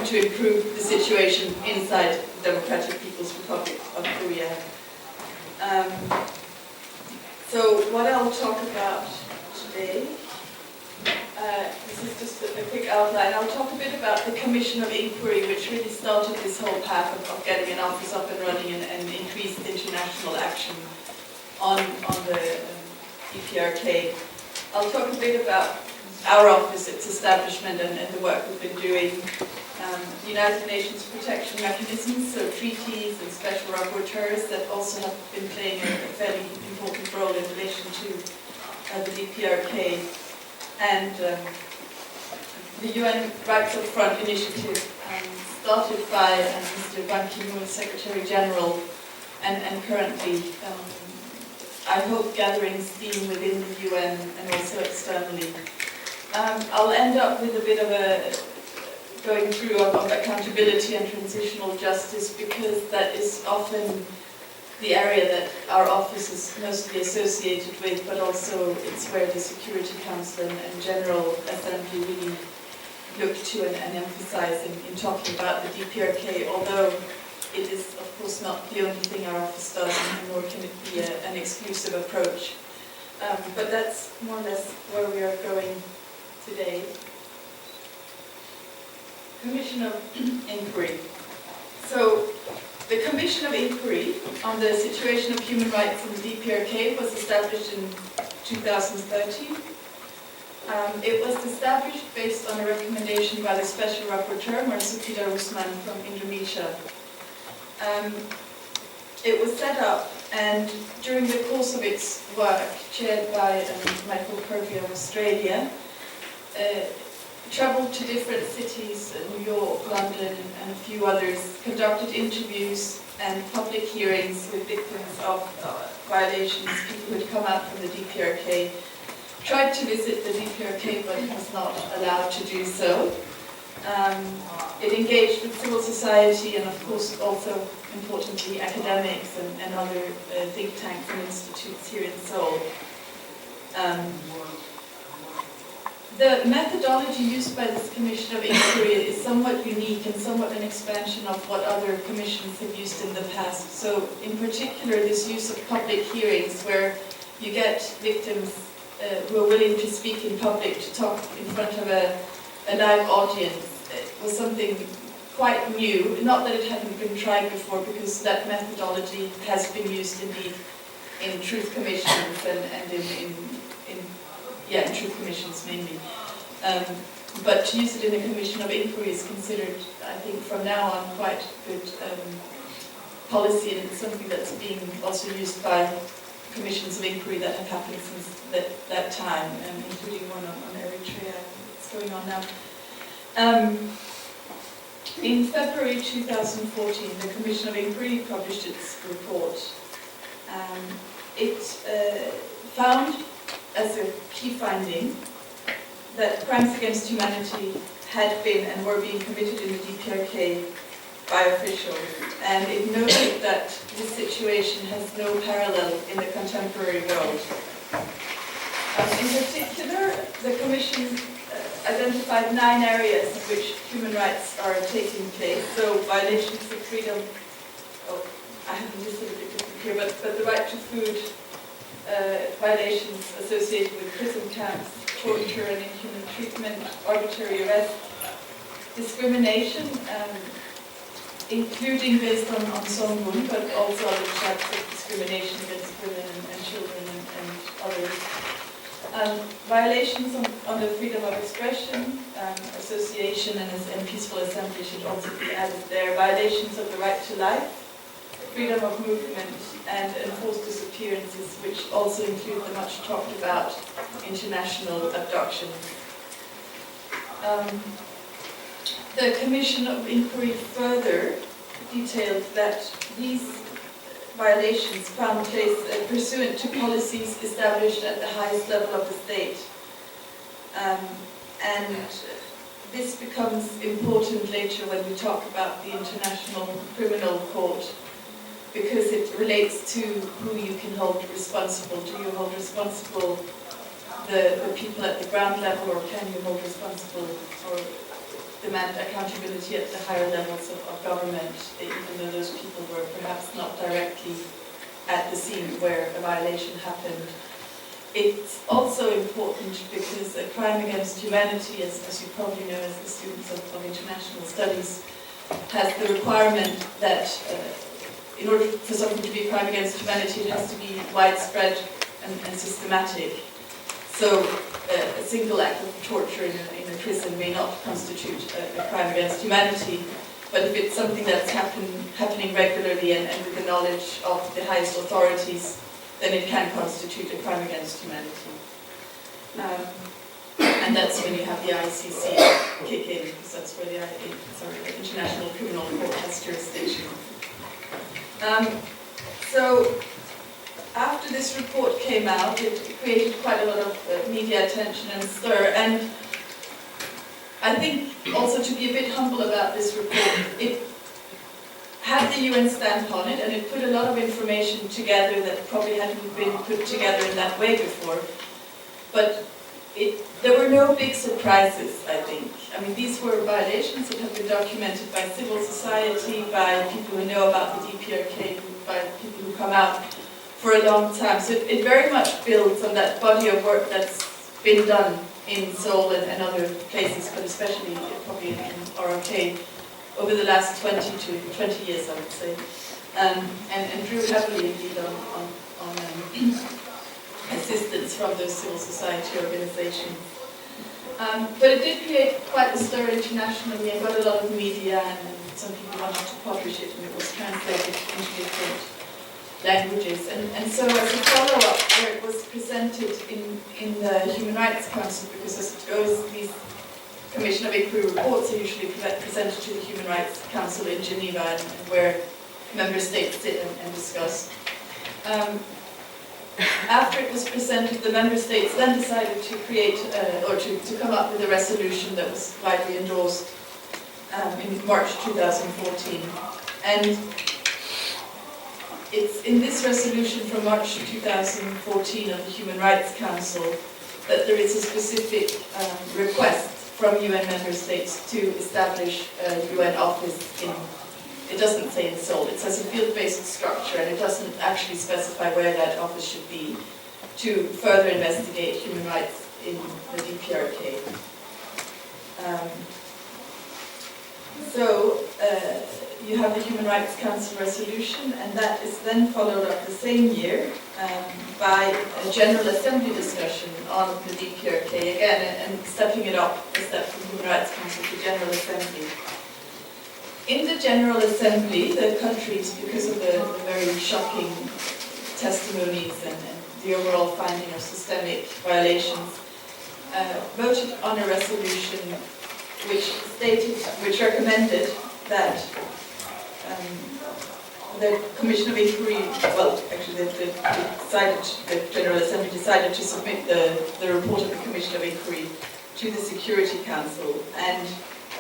to improve the situation inside the Democratic People's Republic of Korea. So what I'll talk about today, this is just a quick outline. I'll talk a bit about the Commission of Inquiry, which really started this whole path of getting an office up and running and increased international action on the DPRK. I'll talk a bit about our office, its establishment, and the work we've been doing. United Nations protection mechanisms, so treaties and special rapporteurs that also have been playing a fairly important role in relation to the DPRK, and the UN Rights Up Front initiative, started by Mr. Ban Ki-moon, Secretary General, and currently, I hope, gathering steam within the UN and also externally. I'll end up with a bit of a going through of accountability and transitional justice, because that is often the area that our office is mostly associated with, but also it's where the Security Council and General Assembly really look to and emphasize in talking about the DPRK, although it is of course not the only thing our office does, and nor can it be an exclusive approach. But that's more or less where we are going today. Commission of Inquiry. So, the Commission of Inquiry on the situation of human rights in the DPRK was established in 2013. It was established based on a recommendation by the Special Rapporteur, Marzuki Darusman from Indonesia. It was set up, and during the course of its work, chaired by Michael Kirby of Australia, traveled to different cities, New York, London, and a few others, conducted interviews and public hearings with victims of violations, people who had come out from the DPRK, tried to visit the DPRK but was not allowed to do so. It engaged with civil society and of course also, importantly, academics and other think tanks and institutes here in Seoul. The methodology used by this Commission of Inquiry is somewhat unique and somewhat an expansion of what other commissions have used in the past. So, in particular, this use of public hearings where you get victims who are willing to speak in public, to talk in front of a live audience, was something quite new. Not that it hadn't been tried before, because that methodology has been used indeed in truth commissions and in truth commissions mainly. But to use it in a Commission of Inquiry is considered, I think, from now on quite good policy, and it's something that's being also used by commissions of inquiry that have happened since that time, including one on Eritrea that's going on now. In February 2014, the Commission of Inquiry published its report. It found as a key finding that crimes against humanity had been and were being committed in the DPRK by officials, and it noted that this situation has no parallel in the contemporary world. In particular, the Commission identified 9 areas in which human rights are taking place. So, violations of freedom, I haven't listed it different here, but the right to food, violations associated with prison camps, torture and inhuman treatment, arbitrary arrest, discrimination, including based on Songbun, but also other types of discrimination against women and children and others. Violations on the freedom of expression, association and peaceful assembly should also be added there. Violations of the right to life, freedom of movement, and enforced disappearances, which also include the much talked about international abductions. The Commission of Inquiry further detailed that these violations found place pursuant to policies established at the highest level of the state. And this becomes important later when we talk about the International Criminal Court, because it relates to who you can hold responsible. Do you hold responsible the people at the ground level, or can you hold responsible or demand accountability at the higher levels of government, even though those people were perhaps not directly at the scene where a violation happened. It's also important because a crime against humanity, as you probably know as the students of international studies, has the requirement that in order for something to be a crime against humanity, it has to be widespread and systematic. So a single act of torture in a prison may not constitute a crime against humanity, but if it's something that's happening regularly and with the knowledge of the highest authorities, then it can constitute a crime against humanity. And that's when you have the ICC kick in, because that's where the International Criminal Court has jurisdiction. So after this report came out, it created quite a lot of media attention and stir, and I think also to be a bit humble about this report, it had the UN stamp on it, and it put a lot of information together that probably hadn't been put together in that way before. But there were no big surprises, I think. I mean, these were violations that have been documented by civil society, by people who know about the DPRK, by people who come out for a long time. So it very much builds on that body of work that's been done in Seoul and other places, but especially probably in RRK, over the last 20 years, I would say, and drew heavily indeed on assistance from those civil society organizations. But it did create quite a stir internationally and got a lot of media, and some people wanted to publish it, and it was translated into different languages. And so as a follow-up, where it was presented in the Human Rights Council, because as it goes, these Commission of Inquiry reports are usually presented to the Human Rights Council in Geneva, and where member states sit and discuss. After it was presented, the member states then decided to create, or to come up with a resolution that was widely endorsed in March 2014. And it's in this resolution from March 2014 of the Human Rights Council that there is a specific request from UN member states to establish a UN office in, it doesn't say in Seoul, it says a field-based structure, and it doesn't actually specify where that office should be, to further investigate human rights in the DPRK. So you have the Human Rights Council resolution, and that is then followed up the same year by a General Assembly discussion on the DPRK, again, and stepping it up a step from Human Rights Council to General Assembly. In the General Assembly, the countries, because of the very shocking testimonies and the overall finding of systemic violations, voted on a resolution which recommended that the Commission of Inquiry, well, actually the General Assembly decided to submit the report of the Commission of Inquiry to the Security Council and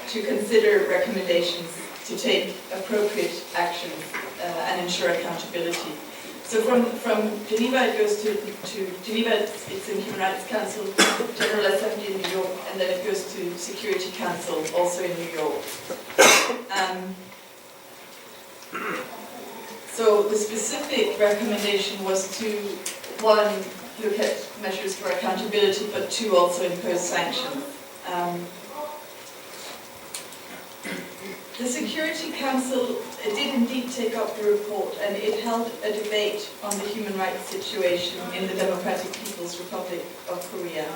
to consider recommendations to take appropriate actions and ensure accountability. So from Geneva it goes to Geneva, it's in Human Rights Council, General Assembly in New York, and then it goes to Security Council, also in New York. So the specific recommendation was to, one, look at measures for accountability, but two, also impose sanctions. The Security Council did indeed take up the report, and it held a debate on the human rights situation in the Democratic People's Republic of Korea.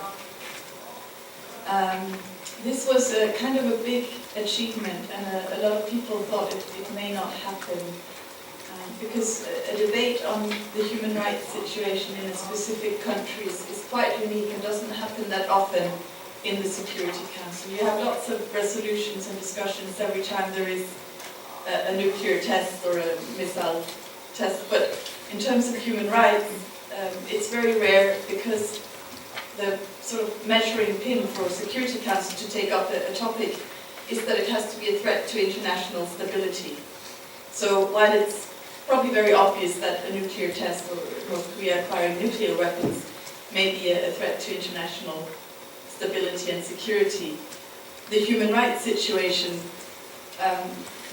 This was a kind of a big achievement, and a lot of people thought it may not happen, because a debate on the human rights situation in a specific country is quite unique and doesn't happen that often in the Security Council. You have lots of resolutions and discussions every time there is a nuclear test or a missile test, but in terms of human rights, it's very rare, because the sort of measuring pin for Security Council to take up a topic is that it has to be a threat to international stability. So while it's probably very obvious that a nuclear test or North Korea acquiring nuclear weapons may be a threat to international stability and security, the human rights situation,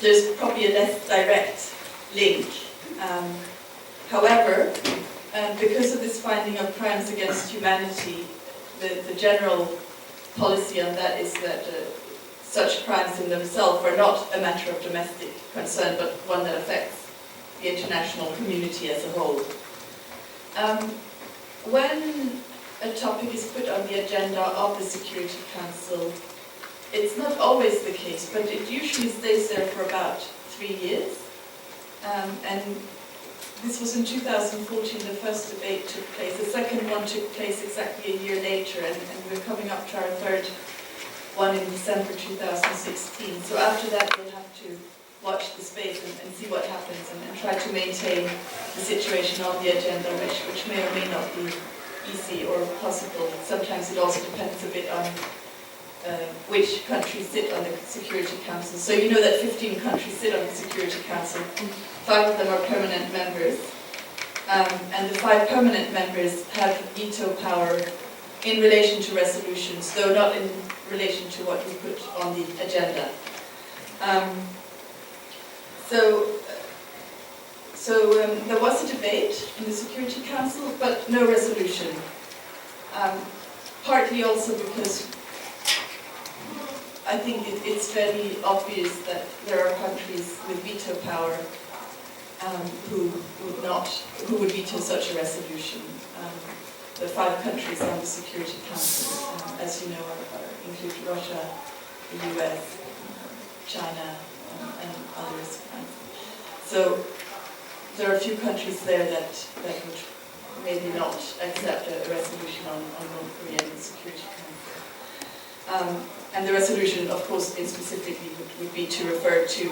there's probably a less direct link. However, because of this finding of crimes against humanity, the general policy on that is that such crimes in themselves are not a matter of domestic concern, but one that affects the international community as a whole. When a topic is put on the agenda of the Security Council, it's not always the case, but it usually stays there for about 3 years. And this was in 2014, the first debate took place. The second one took place exactly a year later, and we're coming up to our third one in December 2016. So after that, we'll have to watch the space and see what happens and try to maintain the situation on the agenda, which may or may not be easy or possible. Sometimes it also depends a bit on which countries sit on the Security Council. So you know that 15 countries sit on the Security Council. 5 of them are permanent members, and the 5 permanent members have veto power in relation to resolutions, though not in relation to what we put on the agenda. There was a debate in the Security Council, but no resolution. Partly also because I think it's fairly obvious that there are countries with veto power who would veto such a resolution. The 5 countries on the Security Council, as you know, include Russia, the US, China, and others. So there are a few countries there that would maybe not accept a resolution on North Korea in the Security Council. And the resolution, of course, specifically would be to refer to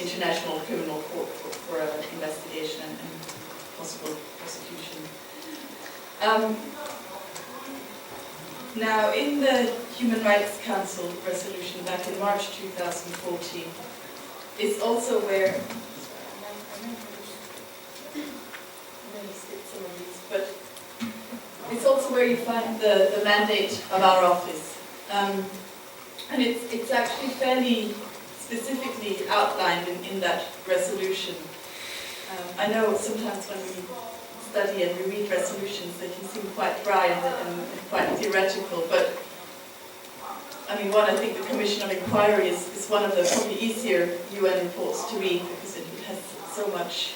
International Criminal Court for an investigation and possible prosecution. Now, in the Human Rights Council resolution back in March 2014, it's also where but it's also where you find the mandate of our office. And it's actually fairly specifically outlined in that resolution. I know sometimes when we study and we read resolutions they can seem quite dry and quite theoretical, but I mean, I think the Commission of Inquiry is one of the probably easier UN reports to read because it has so much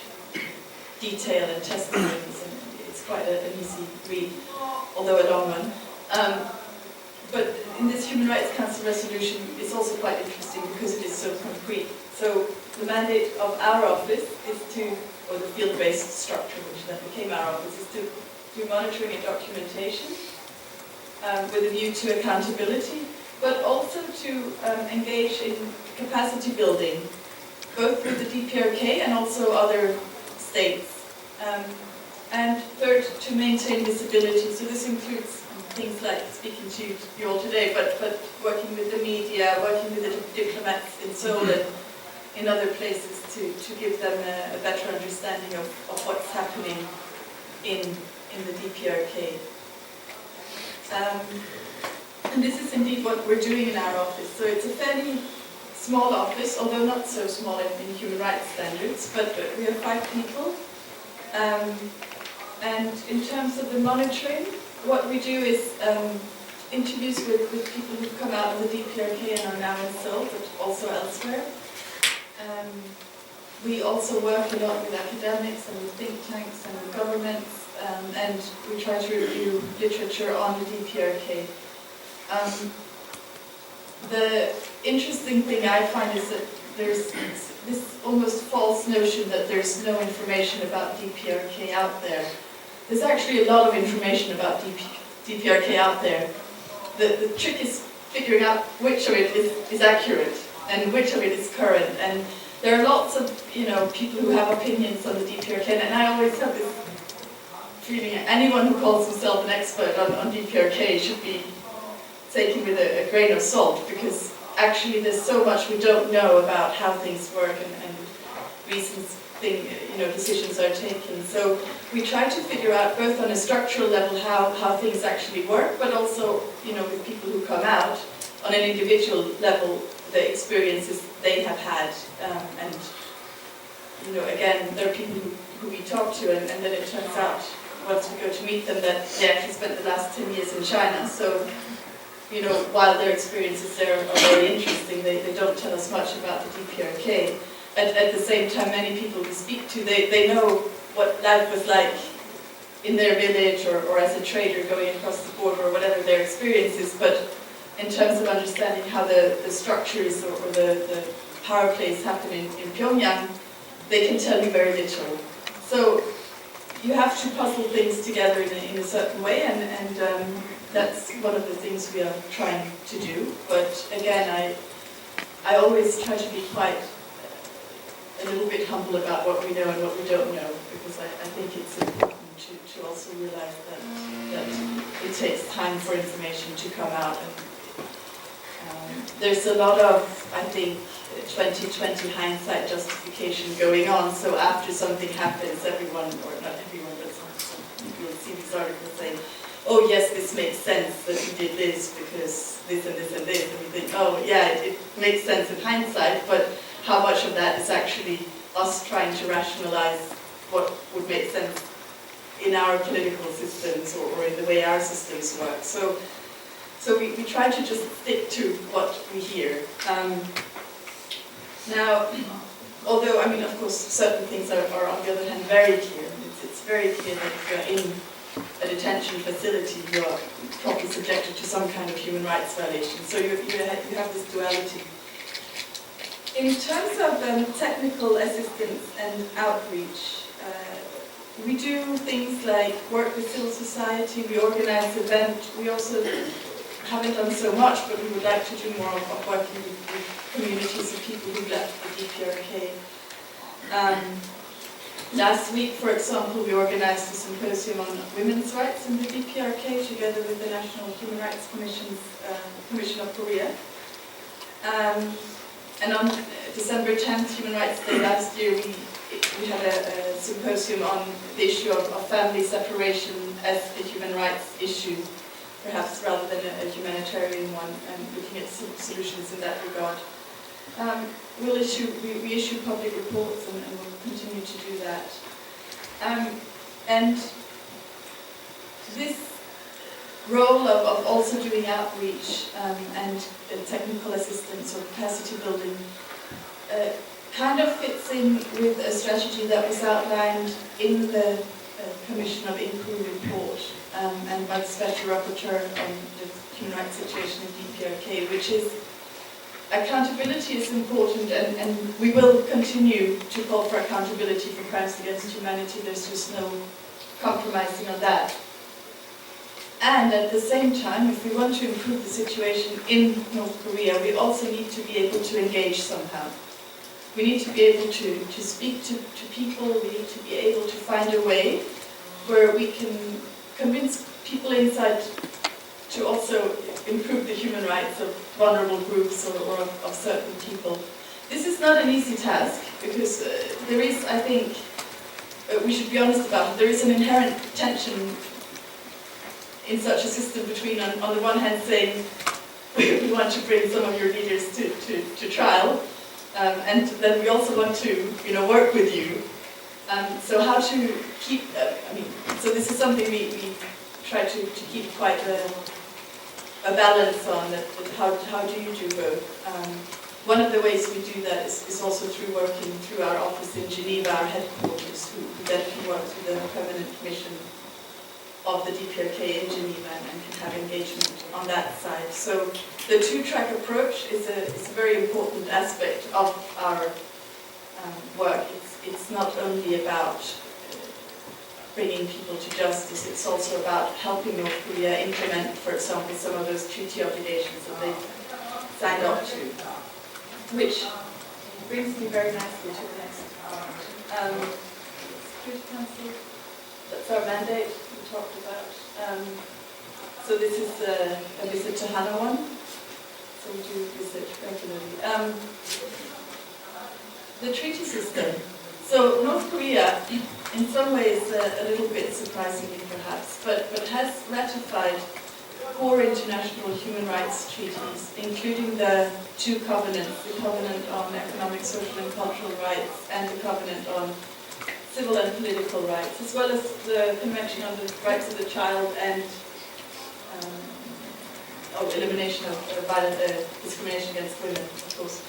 detail and testimonies, and it's quite an easy read, although a long one. But in this Human Rights Council resolution, it's also quite interesting because it is so concrete. So the mandate of our office is to, or the field-based structure, which then became our office, is to do monitoring and documentation with a view to accountability, but also to engage in capacity building, both with the DPRK and also other states. And third, to maintain visibility. So this includes things like speaking to you all today, but working with the media, working with the diplomats in Seoul and in other places to give them a better understanding of what's happening in the DPRK. And this is indeed what we're doing in our office. So it's a fairly small office, although not so small in human rights standards, but we have 5 people. And in terms of the monitoring, what we do is interviews with people who've come out of the DPRK and are now in Seoul, but also elsewhere. We also work a lot with academics and with think tanks and with governments, and we try to review literature on the DPRK. The interesting thing I find is that there's this almost false notion that there's no information about DPRK out there. There's actually a lot of information about DPRK out there. The trick is figuring out which of it is accurate and which of it is current. And there are lots of people who have opinions on the DPRK, and I always have this feeling that anyone who calls himself an expert on DPRK should be taken with a grain of salt, because actually there's so much we don't know about how things work and reasons decisions are taken. So we try to figure out both on a structural level how things actually work, but also with people who come out, on an individual level, the experiences they have had. And, you know, again, there are people who we talk to, and then it turns out, once we go to meet them, that they actually spent the last 10 years in China. So, you know, while their experiences there are very interesting, they don't tell us much about the DPRK. At the same time, many people we speak to, they know what life was like in their village or as a trader going across the border or whatever their experience is, but in terms of understanding how the structures or the power plays happen in Pyongyang, they can tell you very little. So you have to puzzle things together in a certain way, and that's one of the things we are trying to do. But again, I always try to be quite a little bit humble about what we know and what we don't know, because I think it's important to also realize that it takes time for information to come out. And there's a lot of, I think, 2020 hindsight justification going on. So after something happens, everyone, or not everyone, but some people will see these articles saying, oh yes, this makes sense that we did this because this and this and this. And we think, oh yeah, it makes sense in hindsight, but how much of that is actually us trying to rationalize what would make sense in our political systems or in the way our systems work. So we try to just stick to what we hear. Now, although, I mean, of course, certain things are on the other hand very clear. It's very clear that if you're in a detention facility, you are probably subjected to some kind of human rights violation. So you have this duality. In terms of technical assistance and outreach, we do things like work with civil society, we organize events. We also haven't done so much, but we would like to do more of working with communities of people who left the DPRK. Last week, for example, we organized a symposium on women's rights in the DPRK together with the National Human Rights Commission of Korea. And on December 10th, Human Rights Day last year, we had a symposium on the issue of family separation as a human rights issue, perhaps rather than a humanitarian one, and looking at solutions in that regard. We issue public reports and we'll continue to do that. And this role of also doing outreach and technical assistance or capacity building kind of fits in with a strategy that was outlined in the Commission of Inquiry report and by the Special Rapporteur on the human rights situation in DPRK, which is accountability is important, and we will continue to call for accountability for crimes against humanity. There's just no compromising on that. And at the same time, if we want to improve the situation in North Korea, we also need to be able to engage somehow. We need to be able to speak to people. We need to be able to find a way where we can convince people inside to also improve the human rights of vulnerable groups or of certain people. This is not an easy task, because there is, I think, we should be honest about it, there is an inherent tension in such a system between, on the one hand, saying we want to bring some of your leaders to trial, and then we also want to, work with you. So how to keep, so this is something we try to keep quite a balance on, that how do you do both? One of the ways we do that is also through working through our office in Geneva, our headquarters, who then can work with the permanent commission of the DPRK in Geneva and can have engagement on that side. So the two-track approach is a very important aspect of our work. It's not only about bringing people to justice, it's also about helping North Korea implement, for example, some of those treaty obligations that they've signed up to. Which brings me very nicely to the next point. Security Council, that's our mandate we talked about. So this is a visit to Hanawon, so we do visit regularly. The treaty system. So North Korea, in some ways a little bit surprisingly perhaps, but has ratified core international human rights treaties, including the two covenants, the Covenant on Economic, Social and Cultural Rights and the Covenant on Civil and Political Rights, as well as the Convention on the Rights of the Child and elimination of discrimination against women, of course.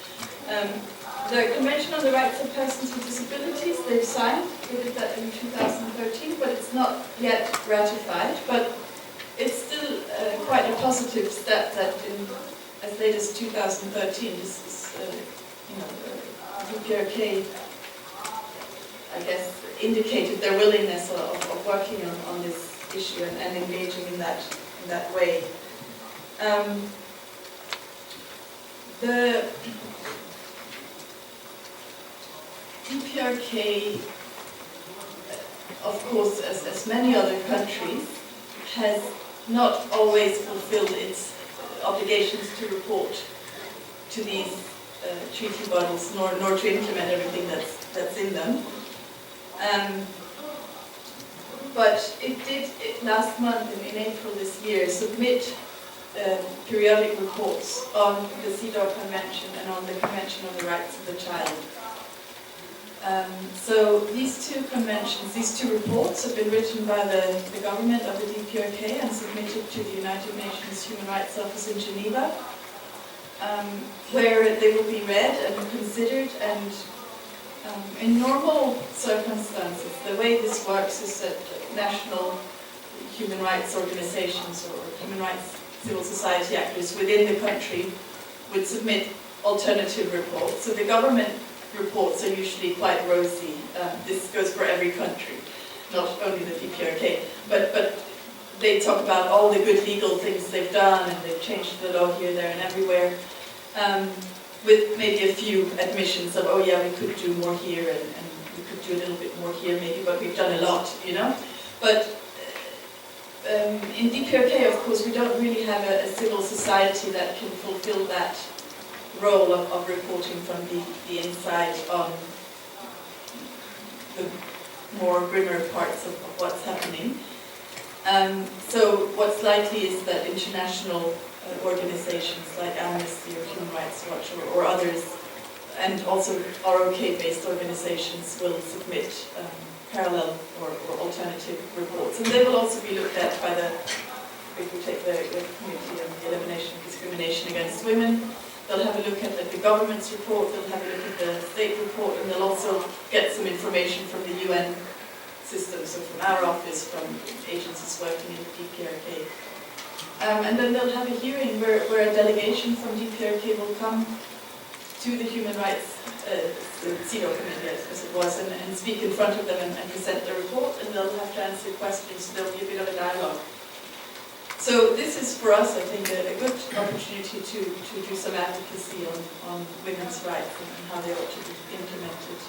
The Convention on the Rights of Persons with Disabilities, they've signed. They did that in 2013, but it's not yet ratified. But it's still quite a positive step that in as late as 2013, this is, DPRK, I guess, indicated their willingness of working on this issue and engaging in that way. The DPRK, of course, as many other countries, has not always fulfilled its obligations to report to these treaty bodies, nor to implement everything that's in them. But it did, last month, in April this year, submit periodic reports on the CEDAW Convention and on the Convention on the Rights of the Child. So these two conventions, these two reports have been written by the government of the DPRK and submitted to the United Nations Human Rights Office in Geneva, where they will be read and considered. And in normal circumstances, the way this works is that national human rights organizations or human rights civil society actors within the country would submit alternative reports. So the government reports are usually quite rosy. This goes for every country, not only the DPRK. But they talk about all the good legal things they've done, and they've changed the law here, there, and everywhere, with maybe a few admissions of, oh yeah, we could do more here, and we could do a little bit more here, maybe, but we've done a lot, you know. But in DPRK, of course, we don't really have a civil society that can fulfill that role of reporting from the inside on the more grimmer parts of what's happening. So what's likely is that international organizations like Amnesty or Human Rights Watch or others, and also ROK-based organizations, will submit parallel or alternative reports. And they will also be looked at by if we take the Committee on the Elimination of Discrimination Against Women, they'll have a look at the government's report, they'll have a look at the state report, and they'll also get some information from the UN system, so from our office, from agencies working in the DPRK. And then they'll have a hearing where a delegation from DPRK will come to the Human Rights the CEDAW committee, as it was, and speak in front of them and present the report, and they'll have to answer questions, so there'll be a bit of a dialogue. So this is, for us, I think, a good opportunity to do some advocacy on women's rights and how they ought to be implemented.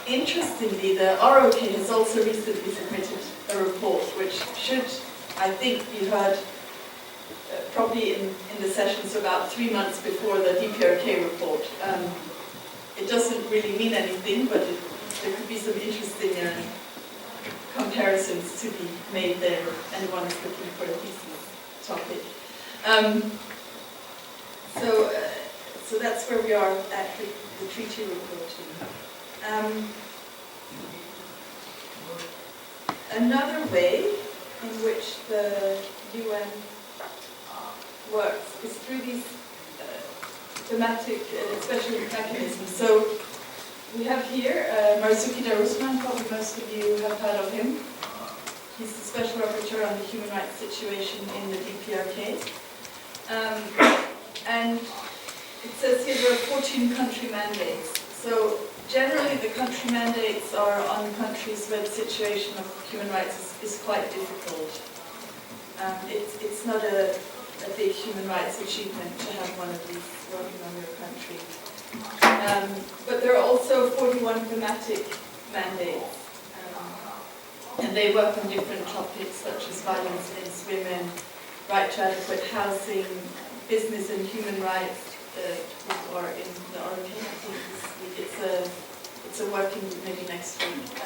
Interestingly, the ROK has also recently submitted a report which should, I think, be heard probably in the session, so about 3 months before the DPRK report. It doesn't really mean anything, but there could be some interesting comparisons to be made there if anyone is looking for a decent topic. So that's where we are at the treaty reporting. Another way in which the UN works is through these thematic special mechanisms. So we have here Marzuki Darusman, probably most of you have heard of him. He's the Special Rapporteur on the human rights situation in the DPRK. And it says here there are 14 country mandates. So generally the country mandates are on countries where the situation of human rights is quite difficult. It's not a big human rights achievement to have one of these working on your country. But there are also 41 thematic mandates, and they work on different topics such as violence against women, right to adequate housing, business and human rights, or in the ROK, I think this week. It's a working group, maybe next week.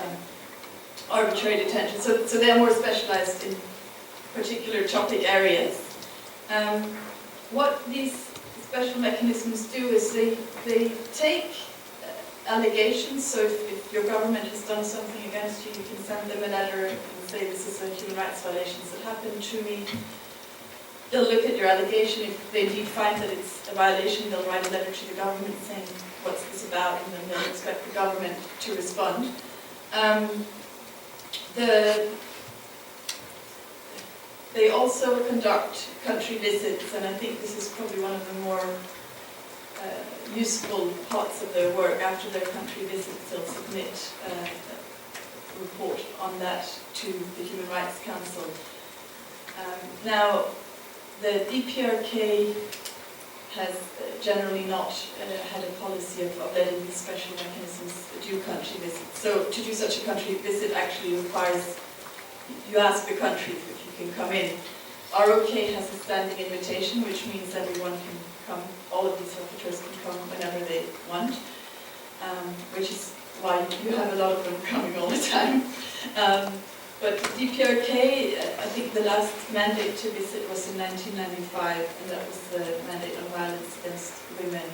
Arbitrary detention. So they are more specialized in particular topic areas. What these special mechanisms do is they take allegations, so if your government has done something against you, you can send them a letter and say this is a human rights violations that happened to me. They'll look at your allegation. If they indeed find that it's a violation, they'll write a letter to the government saying what's this about, and then they'll expect the government to respond. They also conduct country visits, and I think this is probably one of the more useful parts of their work. After their country visits, they'll submit a report on that to the Human Rights Council. Now, the DPRK has generally not had a policy of letting these special mechanisms do country visits. So to do such a country visit actually requires you ask the country if you can come in. ROK has a standing invitation, which means everyone can come, all of these rapporteurs can come whenever they want, which is why you have a lot of them coming all the time. But DPRK, I think the last mandate to visit was in 1995, and that was the mandate on violence against women.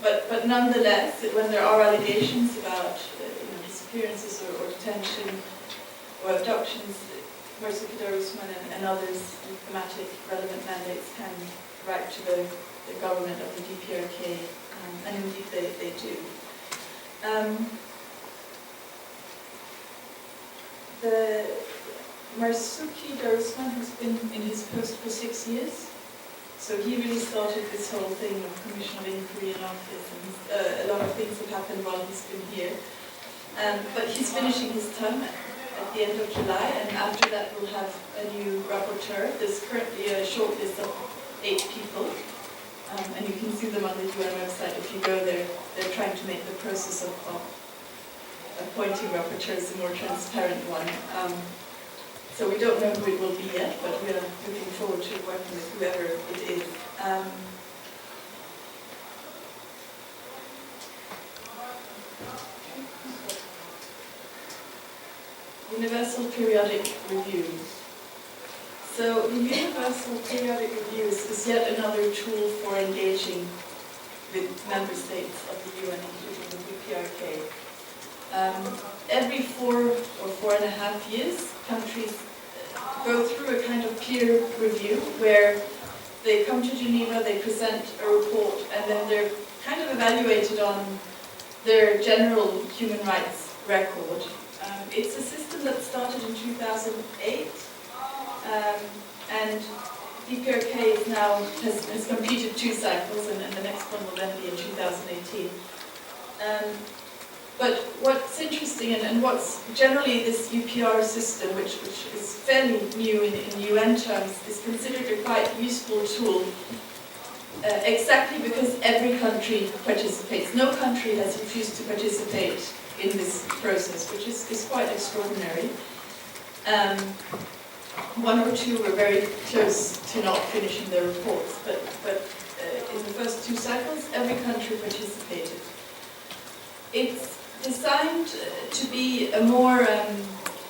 But nonetheless, when there are allegations about disappearances or detention or abductions, Mercy and others with thematic relevant mandates can write to the government of the DPRK, and indeed they do. The Marsuki Darusman has been in his post for 6 years, so he really started this whole thing of Commission of Inquiry in office, and a lot of things have happened while he's been here. But he's finishing his term at the end of July, and after that we'll have a new rapporteur. There's currently a short list of 8 people, and you can see them on the UN website if you go there. They're trying to make the process of appointing rapporteurs a more transparent one. So we don't know who it will be yet, but we are looking forward to working with whoever it is. Universal Periodic Review. So the Universal Periodic Review is yet another tool for engaging with member states of the UN, including the DPRK. Every 4 or 4.5 years, countries go through a kind of peer review where they come to Geneva, they present a report, and then they're kind of evaluated on their general human rights record. It's a system that started in 2008, and DPRK has completed 2 cycles, and the next one will then be in 2018. But what's interesting, and what's generally this UPR system, which is fairly new in UN terms, is considered a quite useful tool, exactly because every country participates. No country has refused to participate in this process, which is quite extraordinary. 1 or 2 were very close to not finishing their reports, but in the first 2 cycles, every country participated. It's designed to be a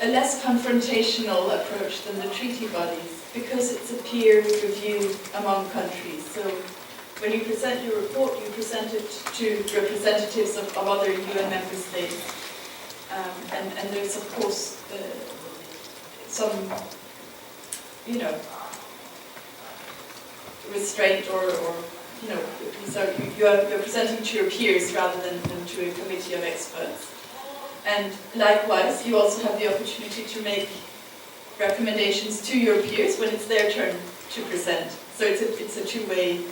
less confrontational approach than the treaty bodies, because it's a peer review among countries. So when you present your report, you present it to representatives of other UN member states, and there's of course some, restraint or so you're presenting to your peers rather than to a committee of experts. And likewise, you also have the opportunity to make recommendations to your peers when it's their turn to present. So it's a two-way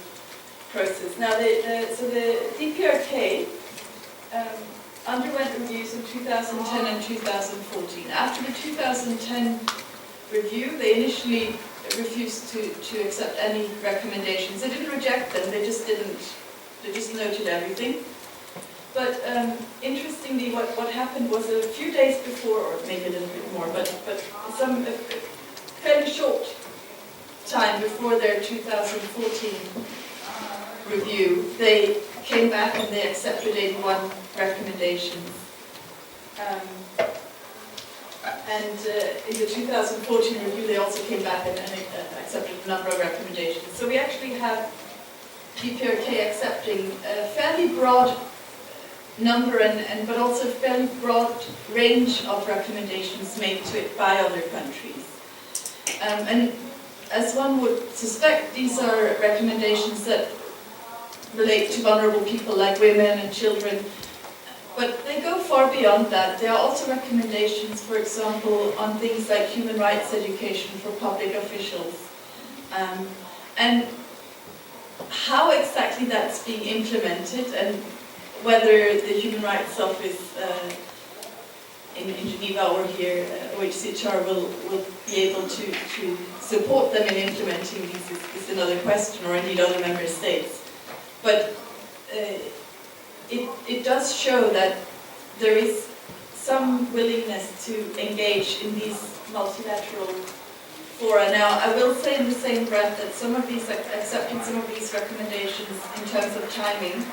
process. Now, the DPRK underwent reviews in 2010 and 2014. After the 2010 review, they initially refused to accept any recommendations. They didn't reject them, they just noted everything. But interestingly, what happened was a few days before, or maybe a little bit more, but some fairly short time before their 2014 review, they came back and they accepted 81 recommendations. And in the 2014 review, they also came back and accepted a number of recommendations. So we actually have DPRK accepting a fairly broad number but also a fairly broad range of recommendations made to it by other countries. And as one would suspect, these are recommendations that relate to vulnerable people like women and children, but they go far beyond that. There are also recommendations, for example, on things like human rights education for public officials. And how exactly that's being implemented and whether the Human Rights Office in Geneva or here, OHCHR, will be able to support them in implementing these is another question, or indeed other member states. But it does show that there is some willingness to engage in these multilateral fora. Now, I will say in the same breath that accepting some of these recommendations in terms of timing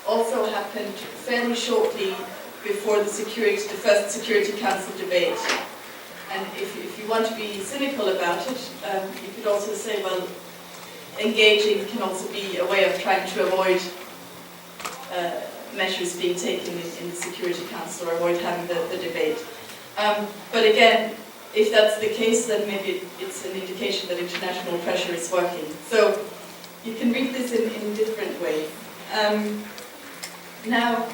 also happened fairly shortly before the first Security Council debate. And if you want to be cynical about it, you could also say, well, engaging can also be a way of trying to avoid measures being taken in the Security Council, or avoid having the debate. But again, if that's the case, then maybe it's an indication that international pressure is working. So you can read this in different ways. Now,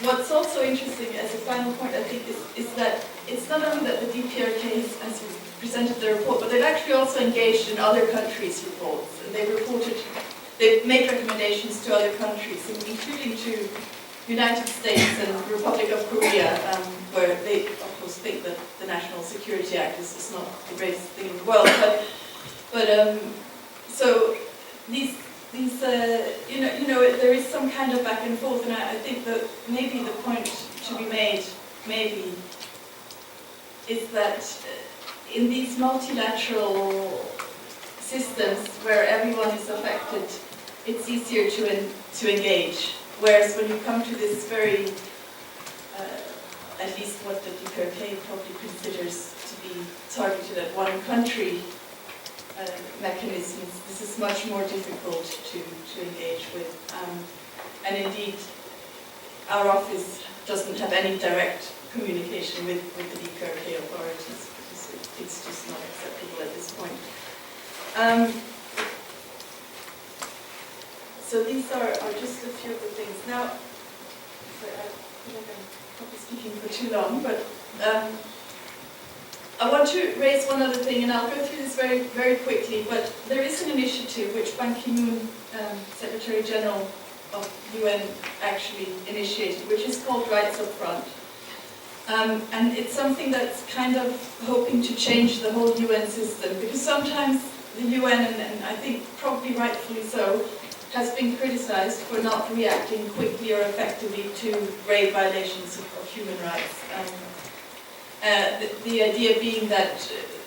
what's also interesting as a final point, I think, is that it's not only that the DPRK has presented their report, but they've actually also engaged in other countries' reports. And they've made recommendations to other countries, including to United States and Republic of Korea, where they, of course, think that the National Security Act is not the greatest thing in the world. But so these there is some kind of back and forth, and I think that maybe the point to be made, is that in these multilateral systems where everyone is affected, it's easier to engage. Whereas when you come to this very, at least what the DPRK probably considers to be targeted at one country mechanisms, this is much more difficult to engage with. And indeed, our office doesn't have any direct communication with the DPRK authorities, because it's just not acceptable at this point. So these are just a few of the things. Now, sorry, I feel like I'm probably speaking for too long, but I want to raise one other thing, and I'll go through this very, very quickly, but there is an initiative which Ban Ki-moon, Secretary General of UN, actually initiated, which is called Rights Up Front. And it's something that's kind of hoping to change the whole UN system, because sometimes the UN, and I think probably rightfully so, has been criticized for not reacting quickly or effectively to grave violations of human rights. The idea being that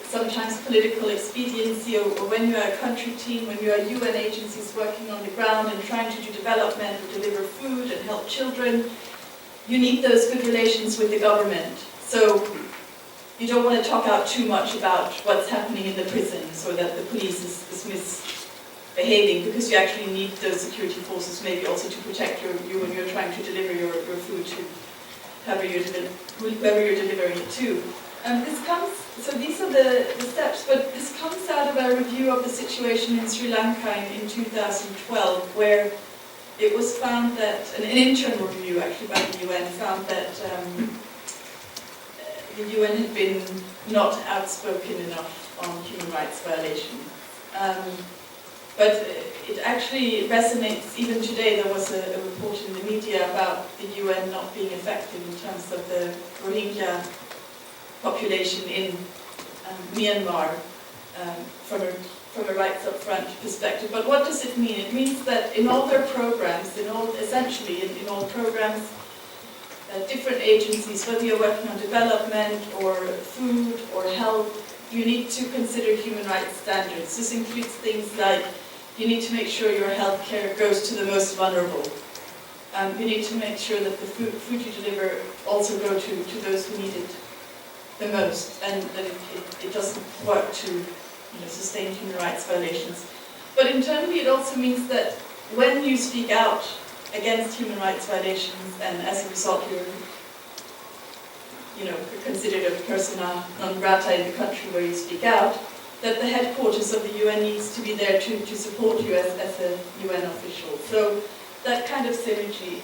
sometimes political expediency, or when you are a country team, when you are UN agencies working on the ground and trying to do development or deliver food and help children, you need those good relations with the government. So you don't want to talk out too much about what's happening in the prisons, or that the police is misbehaving, because you actually need those security forces maybe also to protect you when you're trying to deliver your food to whoever you're delivering it to. So these are the steps, but this comes out of a review of the situation in Sri Lanka in 2012, where it was found that, an internal review actually by the UN, found that the UN had been not outspoken enough on human rights violations. But it actually resonates, even today there was a report in the media about the UN not being effective in terms of the Rohingya population in Myanmar from a rights up front perspective. But what does it mean? It means that in all their programs, essentially in all programs, different agencies, whether you're working on development or food or health, you need to consider human rights standards. This includes things like you need to make sure your health care goes to the most vulnerable. You need to make sure that the food you deliver also go to those who need it the most, and that it doesn't work to sustain human rights violations. But internally, it also means that when you speak out against human rights violations, and as a result you're considered a persona non grata in the country where you speak out, that the headquarters of the UN needs to be there to support you as a UN official. So that kind of synergy.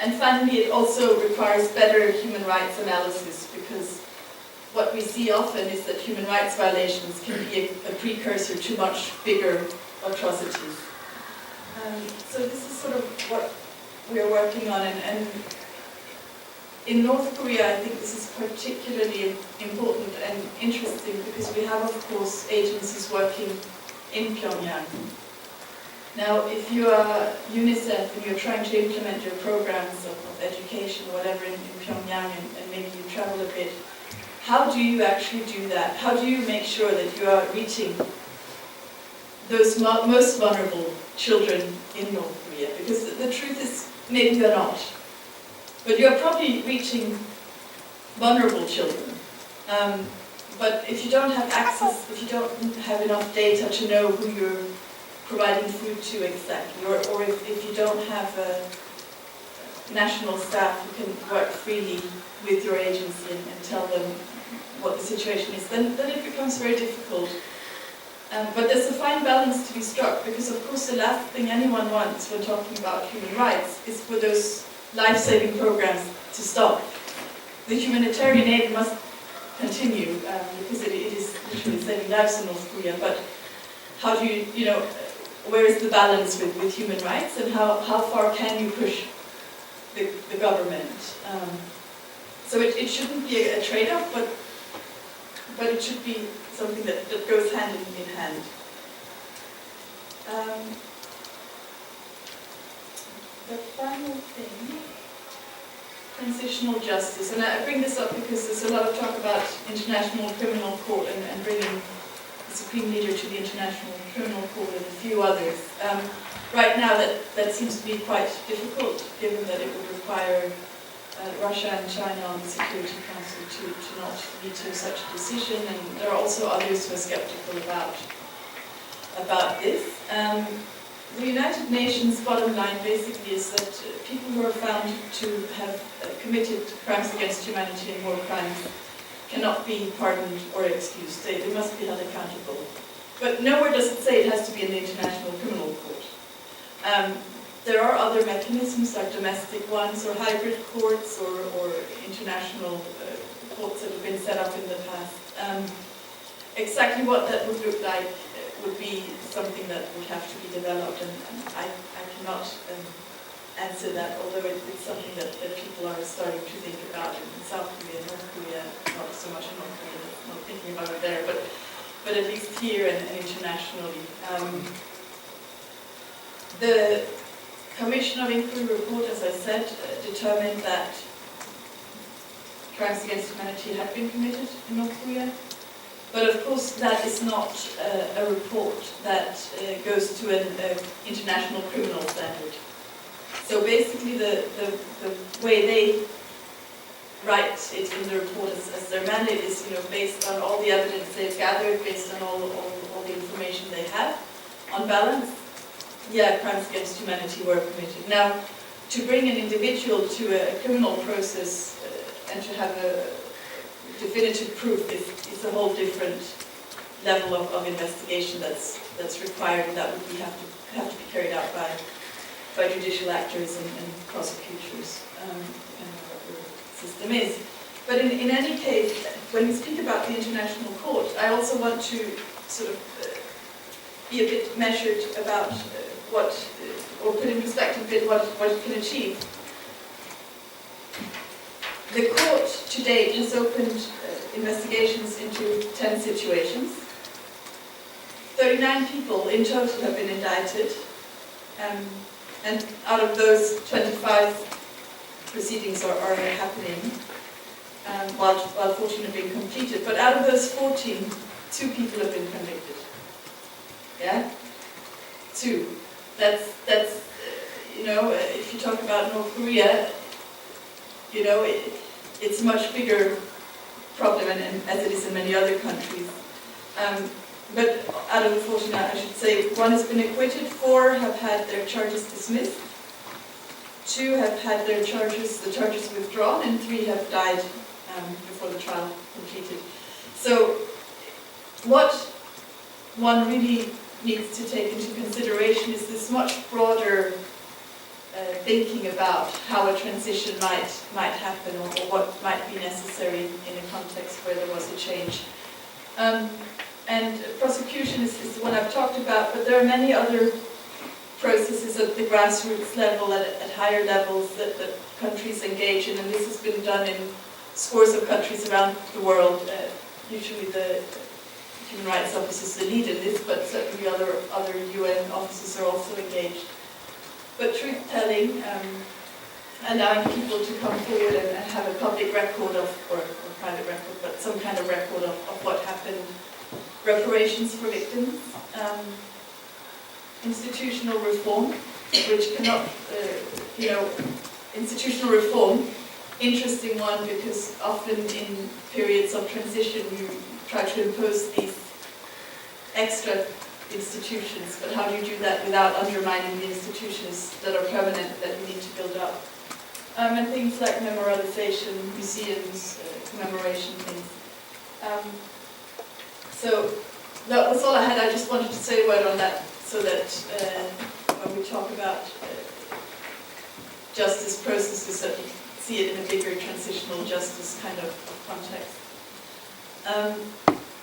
And finally, it also requires better human rights analysis, because what we see often is that human rights violations can be a precursor to much bigger atrocities. So this is sort of what we are working on, and in North Korea I think this is particularly important and interesting because we have, of course, agencies working in Pyongyang. Now, if you are UNICEF and you're trying to implement your programs of education or whatever in Pyongyang, and maybe you travel a bit, how do you actually do that? How do you make sure that you are reaching those most vulnerable children in North Korea? Because the truth is, maybe you're not. But you're probably reaching vulnerable children. But if you don't have access, if you don't have enough data to know who you're providing food to exactly, or if you don't have a national staff who can work freely with your agency and tell them what the situation is, then it becomes very difficult. But there's a fine balance to be struck, because of course the last thing anyone wants when talking about human rights is for those life-saving programs to stop. The humanitarian aid must continue, because it is literally saving lives in North Korea, but how do where is the balance with human rights, and how far can you push the government? So it shouldn't be a trade-off, but it should be something that goes hand in hand. The final thing, transitional justice, and I bring this up because there's a lot of talk about International Criminal Court and bringing the Supreme Leader to the International Criminal Court and a few others. Right now that seems to be quite difficult, given that it would require Russia and China on the Security Council to not veto such a decision, and there are also others who are skeptical about this. The United Nations bottom line basically is that people who are found to have committed crimes against humanity and war crimes cannot be pardoned or excused. They must be held accountable. But nowhere does it say it has to be in the International Criminal Court. There are other mechanisms, like domestic ones or hybrid courts or international courts that have been set up in the past. Exactly what that would look like would be something that would have to be developed, and I cannot answer that, although it's something that people are starting to think about in South Korea, North Korea, not so much in North Korea, not thinking about it there, but at least here and internationally. The Commission of Inquiry report, as I said, determined that crimes against humanity had been committed in North Korea. But of course, that is not a report that goes to an international criminal standard. So basically, the way they write it in the report as their mandate is, based on all the evidence they've gathered, based on all the information they have. On balance, yeah, crimes against humanity were committed. Now, to bring an individual to a criminal process and to have a definitive proof is a whole different level of investigation that's required, and that would have to be carried out by judicial actors and prosecutors, and what the system is. But in any case, when we speak about the International Court, I also want to sort of be a bit measured about or put in perspective a bit what it can achieve. The court to date has opened investigations into 10 situations. 39 people in total have been indicted, and out of those, 25 proceedings are happening, while 14 have been completed. But out of those 14, 2 people have been convicted. Yeah? 2. That's you know, if you talk about North Korea, you know, it's a much bigger problem, and as it is in many other countries. But out of the 14, I should say, 1 has been acquitted, 4 have had their charges dismissed, 2 have had the charges withdrawn, and 3 have died before the trial completed. So what one really needs to take into consideration is this much broader thinking about how a transition might happen, or what might be necessary in a context where there was a change. And prosecution is the one I've talked about, but there are many other processes at the grassroots level, at higher levels, that countries engage in, and this has been done in scores of countries around the world. Usually the human rights officers the lead in this, but certainly other UN officers are also engaged. But truth-telling, allowing people to come forward and have a public record of, or private record, but some kind of record of what happened, reparations for victims, institutional reform, which cannot, institutional reform, interesting one, because often in periods of transition you try to impose these extra institutions, but how do you do that without undermining the institutions that are permanent, that we need to build up? And things like memorialization, museums, commemoration things. So that was all I had. I just wanted to say a word on that, so that when we talk about justice processes, that we see it in a bigger transitional justice kind of context.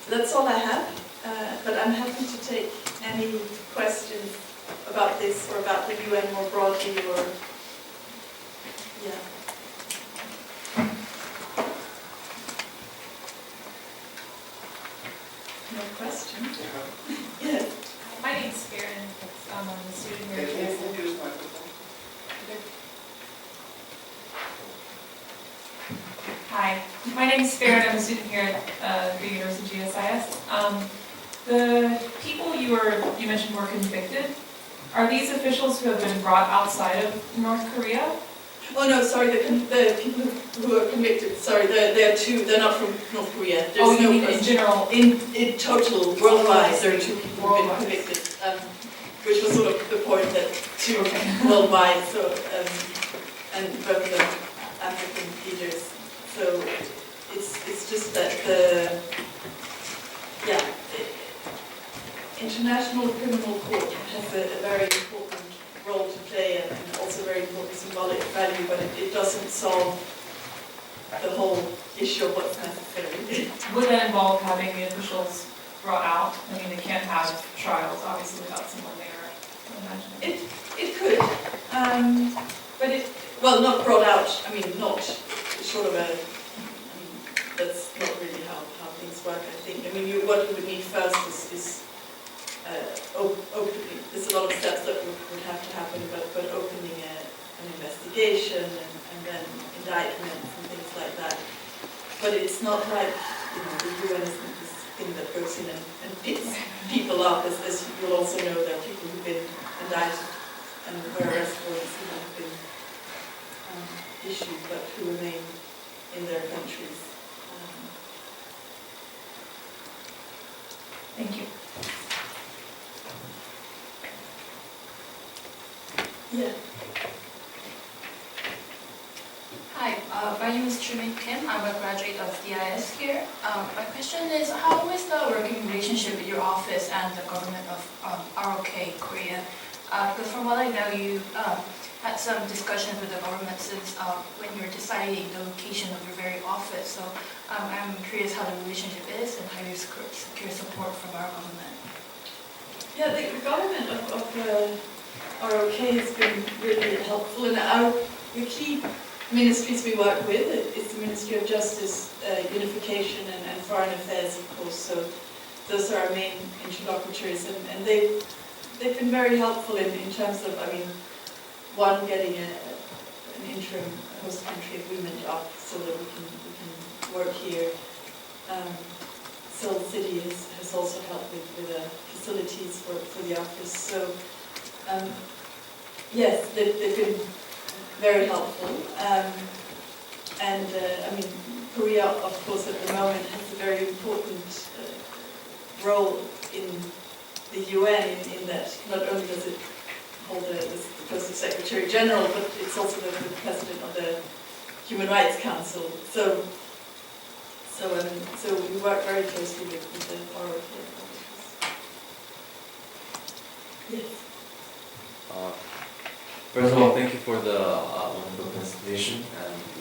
That's all I have, but I'm happy to take any questions about this, or about the UN more broadly, or yeah. No questions? Yes. My name's Karen. I'm the student here at GSIS. Hi, my name's Farron. I'm a student here at the University of GSIS. The people you mentioned were convicted. Are these officials who have been brought outside of North Korea? Oh no, sorry, the people who are convicted, sorry, they're two, they're not from North Korea. There's you mean in general? In total, worldwide, there are 2 people who have been convicted, which was sort of the point, that 2 worldwide, so, and both of them African leaders. So it's just that the International Criminal Court has a very important role to play, and also very important symbolic value, but it doesn't solve the whole issue of what's necessary. Would that involve having the officials brought out? I mean, they can't have trials, obviously, without someone there, I imagine. It could, but not brought out, I mean, not sort of that's not really how things work, I think. I mean, what you would need first is opening, there's a lot of steps that would have to happen, but opening an investigation, and then indictments and things like that. But it's not like, the UN isn't this thing that goes in and picks people up, as you'll also know, there are people who've been indicted and where arrest warrants have been issued, but who remain in their countries. Thank you. Yeah. Hi, my name is Signe Kim. I'm a graduate of DIS here. My question is, how is the working relationship with your office and the government of ROK Korea? Because from what I know, you had some discussions with the government since when you were deciding the location of your very office. So I'm curious how the relationship is and how you secure support from our government. Yeah, the government of ROK has been really helpful, and the key ministries we work with is the Ministry of Justice, Unification, and Foreign Affairs, of course. So those are our main interlocutors, and they've been very helpful in terms of, I mean, one, getting an interim host country agreement up so that we can work here. Seoul City has also helped with facilities for the office. So Yes, they've been very helpful. I mean, Korea, of course, at the moment has a very important role in the UN in that not only does it hold the post of Secretary General, but it's also the President of the Human Rights Council. So we work very closely with the ROK. Yes. First of all, thank you for the wonderful presentation.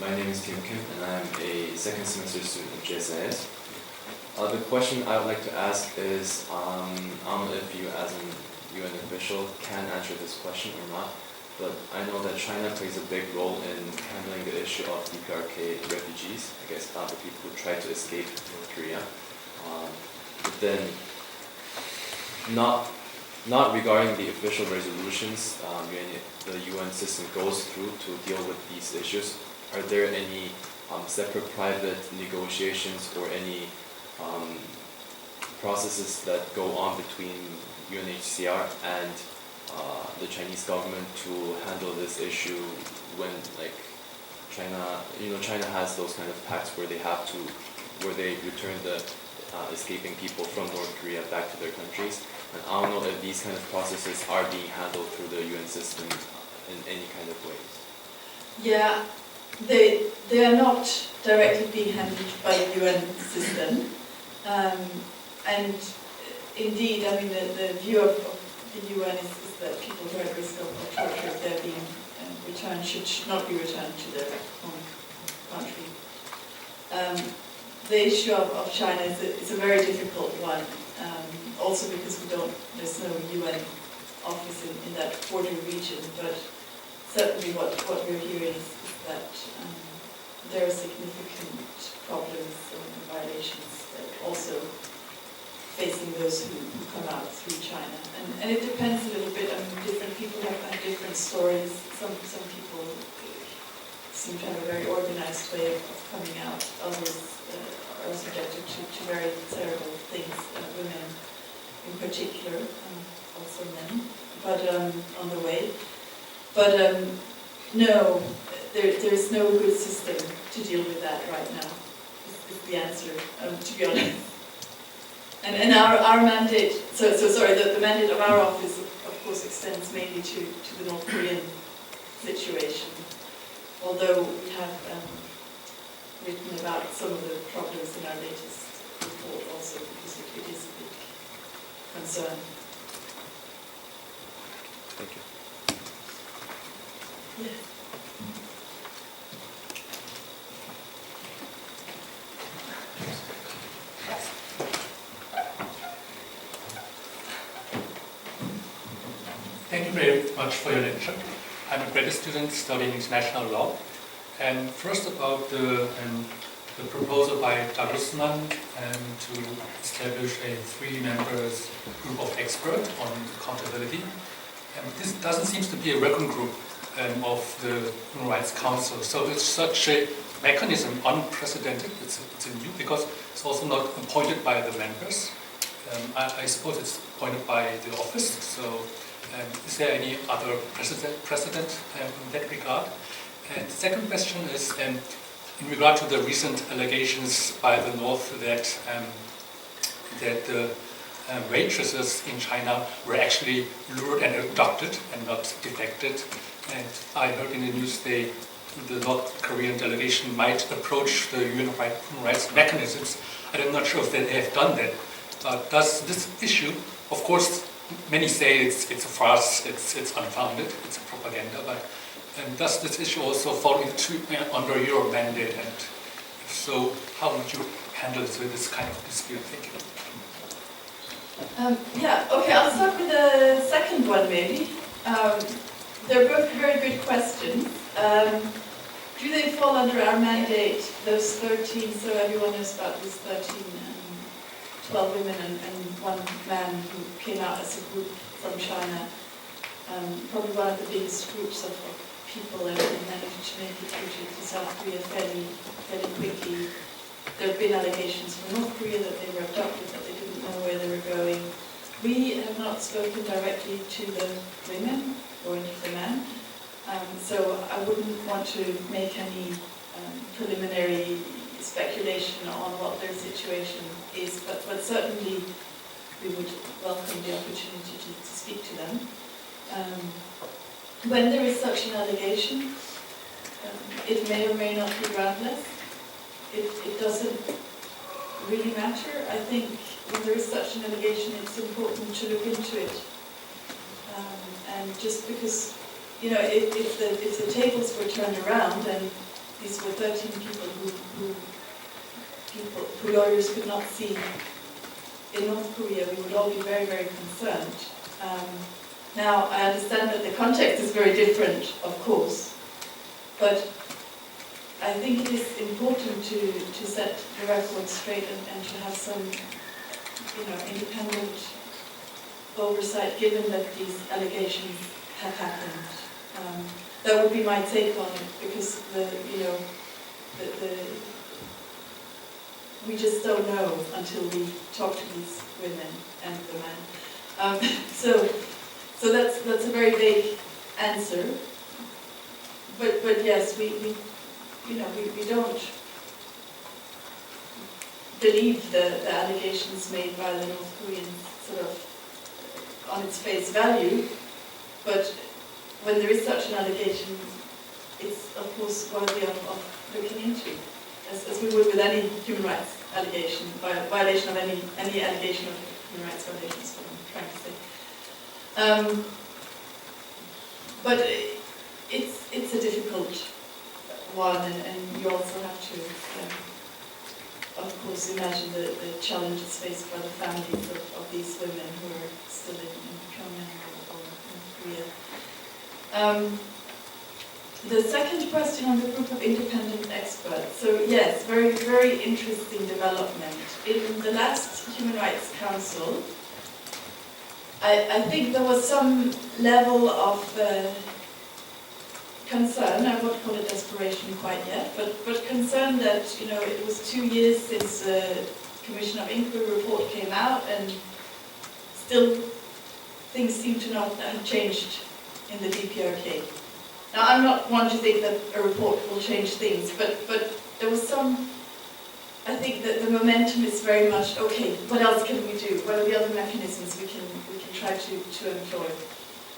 My name is Signe Poulsen, and I'm a second semester student at GSIS. The question I would like to ask is, I don't know if you as an UN official can answer this question or not, but I know that China plays a big role in handling the issue of DPRK refugees, I guess the people who try to escape North Korea. But then, not regarding the official resolutions the UN system goes through to deal with these issues, are there any separate private negotiations or any processes that go on between UNHCR and the Chinese government to handle this issue when, like, China has those kind of pacts where they return the escaping people from North Korea back to their countries. And I don't know if these kind of processes are being handled through the UN system in any kind of ways. Yeah, they are not directly being handled by the UN system. And indeed, I mean, the view of the UN is that people who are at risk of torture, if they're being returned, should not be returned to their home country. The issue of China is a very difficult one. Also because there's no UN office in that border region, but certainly what we're hearing is that there are significant problems and violations also facing those who come out through China. And it depends a little bit. I mean, different people have different stories. Some people seem to have a very organized way of coming out. Others are subjected to very terrible things, women in particular, also men, but on the way. But no, there is no good system to deal with that right now, is the answer, to be honest. And our mandate, the mandate of our office, of course, extends mainly to the North Korean situation, although we have written about some of the problems in our latest report also, because it is a big concern. Thank you. Yes. Thank you very much for your lecture. I'm a graduate student studying international law. And first about the proposal by Darusman to establish a 3-member group of experts on accountability. This doesn't seem to be a working group of the Human Rights Council. So it's such a mechanism unprecedented. It's new because it's also not appointed by the members. I suppose it's appointed by the office. So is there any other precedent in that regard? And the second question is in regard to the recent allegations by the North that the waitresses in China were actually lured and abducted and not defected. And I heard in the news the North Korean delegation might approach the human rights mechanisms. I'm not sure if they have done that. But does this issue, of course, many say it's a farce, it's unfounded, it's a propaganda, but does this issue also fall under your mandate? And if so, how would you handle this kind of dispute? Thank you. Yeah, okay, I'll start with the second one maybe. They're both very good questions. Do they fall under our mandate, those 13, so everyone knows about these 12 women and 1 man who came out as a group from China, probably one of the biggest groups of people and managed to make it to South Korea fairly quickly. There have been allegations from North Korea that they were abducted, that they didn't know where they were going. We have not spoken directly to the women. or into the man. So I wouldn't want to make any preliminary speculation on what their situation is, but certainly we would welcome the opportunity to speak to them. When there is such an allegation, it may or may not be groundless. It doesn't really matter. I think when there is such an allegation, it's important to look into it. And just because, you know, if the tables were turned around and these were 13 people who lawyers could not see in North Korea, we would all be very, very concerned. Now, I understand that the context is very different, of course, but I think it is important to set the record straight and to have some, you know, independent oversight, given that these allegations have happened. That would be my take on it, because we just don't know until we talk to these women and the man. So that's a very vague answer. But yes, we don't believe the allegations made by the North Koreans sort of on its face value, but when there is such an allegation, it's of course worthy of looking into, as we would with any human rights allegation, violation of any allegation of human rights violations, what I'm trying to say. But it's a difficult one, and you also have to, of course, imagine the challenges faced by the families of these women who are still in Pyongyang or in Korea. The second question on the group of independent experts. So yes, very, very interesting development. In the last Human Rights Council, I think there was some level of concern. I won't call it desperation quite yet, but concern that, you know, it was 2 years since the Commission of Inquiry report came out, and still things seem to not have changed in the DPRK. Now, I'm not one to think that a report will change things, but there was some, I think that the momentum is very much, okay, what else can we do? What are the other mechanisms we can try to employ?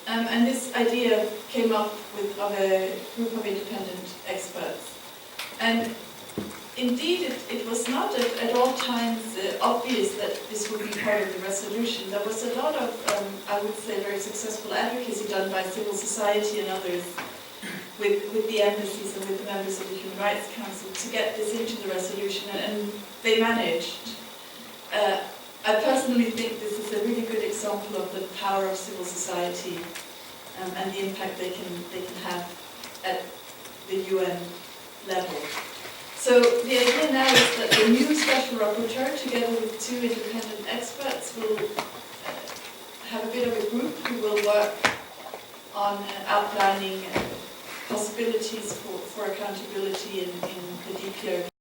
And this idea came up of a group of independent experts. And indeed, it was not at all times obvious that this would be part of the resolution. There was a lot of, I would say, very successful advocacy done by civil society and others with the embassies and with the members of the Human Rights Council to get this into the resolution, and they managed. I personally think this is a really good example of the power of civil society and the impact they can have at the UN level. So the idea now is that the new special rapporteur, together with 2 independent experts, will have a bit of a group who will work on outlining possibilities for accountability in the DPRK.